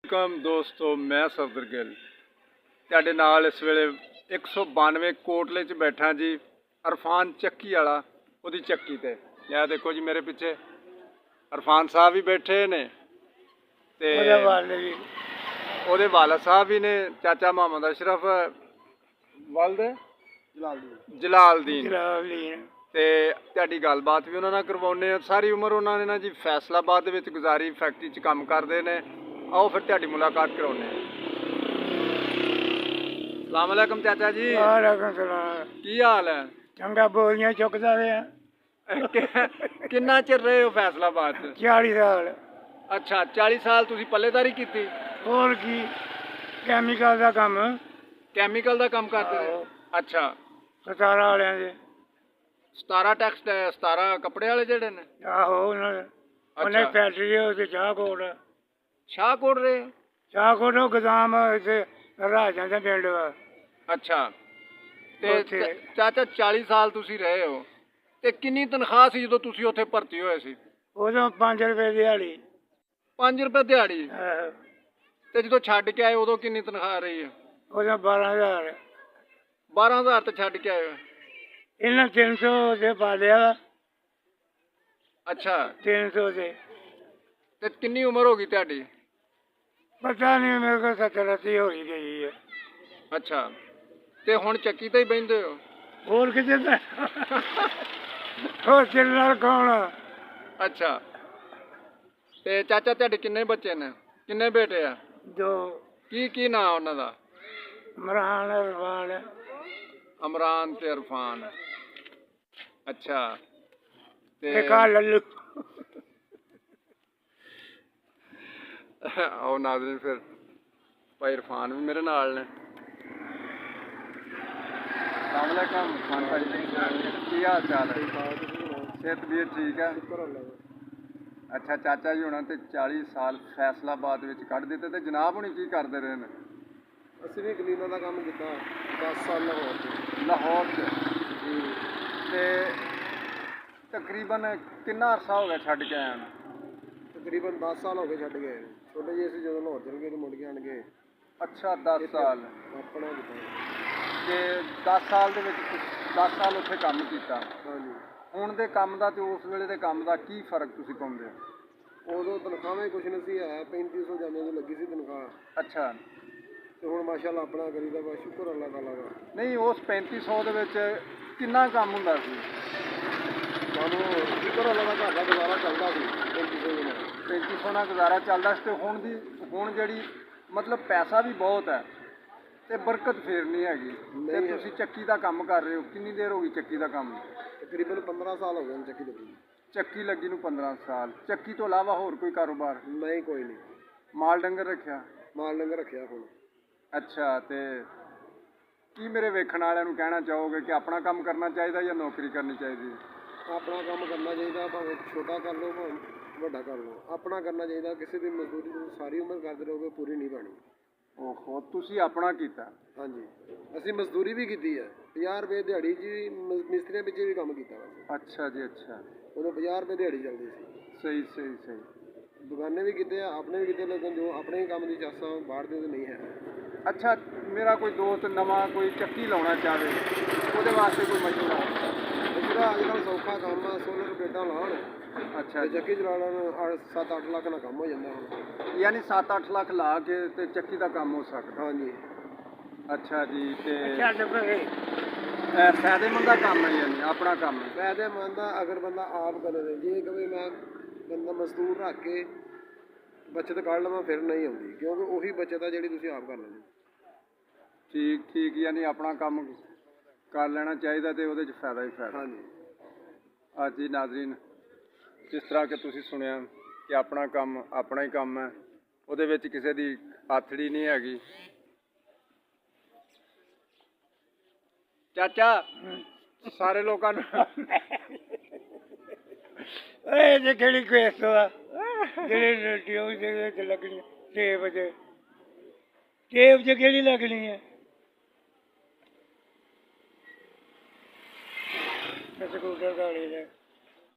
ਕਮ ਦੋਸਤੋ, ਮੈਂ ਸਫਦਰ ਗਿੱਲ ਤੁਹਾਡੇ ਨਾਲ ਇਸ ਵੇਲੇ 192 ਕੋਟਲੇ 'ਚ ਬੈਠਾ ਜੀ। ਇਰਫਾਨ ਚੱਕੀ ਵਾਲਾ ਉਹਦੀ ਚੱਕੀ ਤੇ ਇਹ ਦੇਖੋ ਜੀ, ਮੇਰੇ ਪਿੱਛੇ ਇਰਫਾਨ ਸਾਹਿਬ ਵੀ ਬੈਠੇ ਨੇ ਤੇ ਉਹਦੇ ਵਾਲਾ ਸਾਹਿਬ ਵੀ ਨੇ, ਚਾਚਾ ਮੁਹੰਮਦ ਅਸ਼ਰਫ ਵਲਦ ਜਲਾਲਦੀਨ ਤੇ ਤੁਹਾਡੀ ਗੱਲਬਾਤ ਵੀ ਉਹਨਾਂ ਨਾਲ ਕਰਵਾਉਂਦੇ ਆ। ਸਾਰੀ ਉਮਰ ਉਹਨਾਂ ਨੇ ਨਾ ਜੀ ਫੈਸਲਾਬਾਦ ਦੇ ਵਿੱਚ ਗੁਜ਼ਾਰੀ, ਫੈਕਟਰੀ 'ਚ ਕੰਮ ਕਰਦੇ ਨੇ। आओ फिर ਤੁਹਾਡੀ मुलाकात करवाने। सलाम अलैकुम चाचा जी। वालेकुम सलाम। की हाल है? चंगा बोलियां चुकदा रहा। किन्ना चिर रहे हो फैसलाबाद? 40 साल। अच्छा, 40 साल तुसी पल्लेदारी कीती? और की केमिकल दा काम। केमिकल दा काम करदे हो? अच्छा। 17 वालियां दे। 17 टैक्स 17 कपड़े वाले जेड़े ने? आहो उन्हें फैक्ट्री ते शाहकोट। शाहकोट रहे? शाहकोट गोदाम इत्थे राजां दे पिंड वा। अच्छा ते चाचा 40 साल तुसी रहे हो ते किन्नी तनख्वाह सी जदों तुसी उत्थे भर्ती होए सी? उदों 5 रुपए दिहाड़ी। 5 रुपए दिहाड़ी? ते जदों छड्ड के आए उदों किन्नी तनख्वाह रही है? उदों 12,000। 12,000 ते छड्ड के आए हो? इन्हें 300 से पा लिया। अच्छा 300 से। ते किन्नी उम्र होगी तुहाडी? पता नहीं, मेरे को 70-80 हो ही गई है। अच्छा ते हुण चक्की ते ही बहिंदे हो? और किते और चिल्लर कौन? अच्छा ते चाचा तुहाडे किन्ने बच्चे ने, किन्ने बेटे आ? 2। की नाम उन्हां दा? इमरान इरफान। इमरान ते इरफान। अच्छा ते एक लल्लू। आओ नाज़रीन, फिर भाई इरफान भी मेरे नाल ने। अस्सलाम वालेकुम खान भाई, की हाल चाल है? सेहत भी ठीक है? अच्छा चाचा जी होना ते 40 साल फैसलाबाद विच कढ़ दित्ते ते जनाब हुणी की करदे रहे ने? ਅਸੀਂ ਵੀ ਕਲੀਨਾਂ ਦਾ ਕੰਮ ਕੀਤਾ 10 ਸਾਲ ਲਾਹੌਰ 'ਚ। ਲਾਹੌਰ 'ਚ ਤੇ ਤਕਰੀਬਨ ਕਿੰਨਾ ਅਰਸਾ ਹੋ ਗਿਆ ਛੱਡ ਕੇ ਆਇਆ ਨੂੰ? ਤਕਰੀਬਨ 10 ਸਾਲ ਹੋ ਗਏ ਛੱਡ ਗਏ। ਛੋਟੇ ਜਿਹੇ ਸੀ ਜਦੋਂ ਲਾਹੌਰ ਚਲੇ ਗਏ ਤੇ ਮੁੜ ਕੇ ਆਣ ਗਏ। ਅੱਛਾ 10 ਸਾਲ ਆਪਣਾ ਕੀਤਾ ਤੇ 10 ਸਾਲ ਦੇ ਵਿੱਚ 10 ਸਾਲ ਉੱਥੇ ਕੰਮ ਕੀਤਾ। ਹਾਂਜੀ। ਹੁਣ ਦੇ ਕੰਮ ਦਾ ਤੇ ਉਸ ਵੇਲੇ ਦੇ ਕੰਮ ਦਾ ਕੀ ਫਰਕ ਤੁਸੀਂ ਪਾਉਂਦੇ ਹੋ? ਉਦੋਂ ਤਨਖਾਹਾਂ ਹੀ ਕੁਛ ਨਹੀਂ ਸੀ ਹੈ, 3500 ਜਾਨੇ ਦੀ ਲੱਗੀ ਸੀ ਤਨਖਾਹ। ਅੱਛਾ ਤੇ ਹੁਣ ਮਾਸ਼ਾਅੱਲਾ ਆਪਣਾ ਕਰੀਦਾ ਵਾ, ਸ਼ੁਕਰ ਅੱਲਾਹ ਤਾਲਾ ਦਾ। ਨਹੀਂ, ਉਸ 3500 ਦੇ ਵਿੱਚ ਕਿੰਨਾ ਕੰਮ ਹੁੰਦਾ ਸੀ? ਸਾਨੂੰ ਸ਼ੁਕਰ ਅੱਲਾਹ ਦਾ ਘਰ ਦਾ ਗੁਜ਼ਾਰਾ ਚੱਲਦਾ ਸੀ 3500 ਦੇ ਨਾਲ। 3500 ਨਾਲ ਗੁਜ਼ਾਰਾ ਚੱਲਦਾ ਸੀ। ਤੇ ਹੁਣ ਜਿਹੜੀ ਮਤਲਬ ਪੈਸਾ ਵੀ ਬਹੁਤ ਹੈ ਤੇ ਬਰਕਤ ਫੇਰ ਨਹੀਂ ਹੈਗੀ। ਤੇ ਤੁਸੀਂ ਚੱਕੀ ਦਾ ਕੰਮ ਕਰ ਰਹੇ ਹੋ, ਕਿੰਨੀ ਦੇਰ ਹੋ ਗਈ ਚੱਕੀ ਦਾ ਕੰਮ? ਤਕਰੀਬਨ 15 ਸਾਲ ਹੋ ਗਏ ਚੱਕੀ ਲੱਗੀ। ਚੱਕੀ ਲੱਗੀ ਨੂੰ 15 ਸਾਲ। ਚੱਕੀ ਤੋਂ ਇਲਾਵਾ ਹੋਰ ਕੋਈ ਕਾਰੋਬਾਰ? ਨਹੀਂ, ਕੋਈ ਨਹੀਂ। ਮਾਲ ਡੰਗਰ ਰੱਖਿਆ? ਮਾਲ ਡੰਗਰ ਰੱਖਿਆ ਹੁਣ। ਅੱਛਾ ਤੇ ਕੀ ਮੇਰੇ ਵੇਖਣ ਵਾਲਿਆਂ ਨੂੰ ਕਹਿਣਾ ਚਾਹੋਗੇ ਕਿ ਆਪਣਾ ਕੰਮ ਕਰਨਾ ਚਾਹੀਦਾ ਜਾਂ ਨੌਕਰੀ ਕਰਨੀ ਚਾਹੀਦੀ? ਆਪਣਾ ਕੰਮ ਕਰਨਾ ਚਾਹੀਦਾ, ਭਾਵੇਂ ਛੋਟਾ ਕਰ ਲਓ ਭਾਵੇਂ ਵੱਡਾ ਕਰ ਲਓ, ਆਪਣਾ ਕਰਨਾ ਚਾਹੀਦਾ। ਕਿਸੇ ਦੀ ਮਜ਼ਦੂਰੀ ਤੁਸੀਂ ਸਾਰੀ ਉਮਰ ਕਰਦੇ ਰਹੋਗੇ, ਪੂਰੀ ਨਹੀਂ ਬਣੀ। ਓਹੋ, ਤੁਸੀਂ ਆਪਣਾ ਕੀਤਾ? ਹਾਂਜੀ, ਅਸੀਂ ਮਜ਼ਦੂਰੀ ਵੀ ਕੀਤੀ ਹੈ। 50 ਰੁਪਏ ਦਿਹਾੜੀ ਜੀ ਮਿਸਤਰੀਆਂ ਵਿੱਚ ਵੀ ਕੰਮ ਕੀਤਾ ਵਾ। ਅੱਛਾ ਜੀ। ਅੱਛਾ, ਉਦੋਂ 50 ਰੁਪਏ ਦਿਹਾੜੀ ਚੱਲਦੀ ਸੀ। ਸਹੀ। ਦੁਕਾਨੇ ਵੀ ਕੀਤੇ ਆ, ਆਪਣੇ ਵੀ ਕੀਤੇ, ਲੇਕਿਨ ਜੋ ਆਪਣੇ ਕੰਮ ਦੀ ਚਾਸਾਂ ਬਾਹਰ ਦੇ ਤਾਂ ਨਹੀਂ ਹੈ। ਅੱਛਾ, ਮੇਰਾ ਕੋਈ ਦੋਸਤ ਨਵਾਂ ਕੋਈ ਚੱਕੀ ਲਾਉਣਾ ਚਾਹਵੇ, ਉਹਦੇ ਵਾਸਤੇ ਕੋਈ ਮਸ਼ਵਰਾ? ਜਿਹੜਾ ਅੱਜ ਕੱਲ੍ਹ ਸੌਖਾ ਕੰਮ ਆ, ਸੋਲਰ ਪਲੇਟਾਂ ਲਾਉਣ। ਅੱਛਾ, ਚੱਕੀ ਚਲਾ ਲੈਣ, 7-8 ਲੱਖ ਨਾਲ ਕੰਮ ਹੋ ਜਾਂਦਾ ਹੁਣ। ਯਾਨੀ 7-8 ਲੱਖ ਲਾ ਕੇ ਤੇ ਚੱਕੀ ਦਾ ਕੰਮ ਹੋ ਸਕਦਾ? ਹਾਂਜੀ। ਅੱਛਾ ਜੀ। ਤੇ ਫਾਇਦੇਮੰਦ ਦਾ ਕੰਮ ਹੈ, ਯਾਨੀ ਆਪਣਾ ਕੰਮ ਹੈ ਫਾਇਦੇਮੰਦ ਆ ਅਗਰ ਬੰਦਾ ਆਪ ਕਰੇ। ਜੇ ਕਵੇ ਮੈਂ ਬੰਦਾ ਮਜ਼ਦੂਰ ਰੱਖ ਕੇ ਬੱਚਤ ਕੱਢ ਲਵਾਂ, ਫਿਰ ਨਹੀਂ ਆਉਂਦੀ, ਕਿਉਂਕਿ ਉਹੀ ਬੱਚਤ ਆ ਜਿਹੜੀ ਤੁਸੀਂ ਆਪ ਕਰ ਲੈਣੀ। ਠੀਕ, ਯਾਨੀ ਆਪਣਾ ਕੰਮ ਕਰ ਲੈਣਾ ਚਾਹੀਦਾ ਤੇ ਉਹਦੇ 'ਚ ਫਾਇਦਾ ਹੀ ਫਾਇਦਾ। ਹਾਂਜੀ। ਅੱਜ ਜੀ ਨਾਜ਼ਰੀਨ, ਜਿਸ ਤਰ੍ਹਾਂ ਕਿ ਤੁਸੀਂ ਸੁਣਿਆ ਕਿ ਆਪਣਾ ਕੰਮ ਆਪਣਾ ਹੀ ਕੰਮ ਹੈ, ਉਹਦੇ ਵਿੱਚ ਕਿਸੇ ਦੀ ਆਥੜੀ ਨਹੀਂ ਹੈਗੀ। ਚਾਚਾ ਸਾਰੇ ਲੋਕਾਂ ਨੂੰ ਇਹ ਜੇ ਕਿਹੜੀ ਕੇਸ ਆ ਜਿਹੜੀ ਟਿਊਬ ਦੇ ਵਿੱਚ ਲੱਗਣੀ ਟੇਪ 'ਚ ਕਿਹੜੀ ਲੱਗਣੀ ਹੈ? ਸਕੂਟਰ ਗਾੜੀ ਦੇ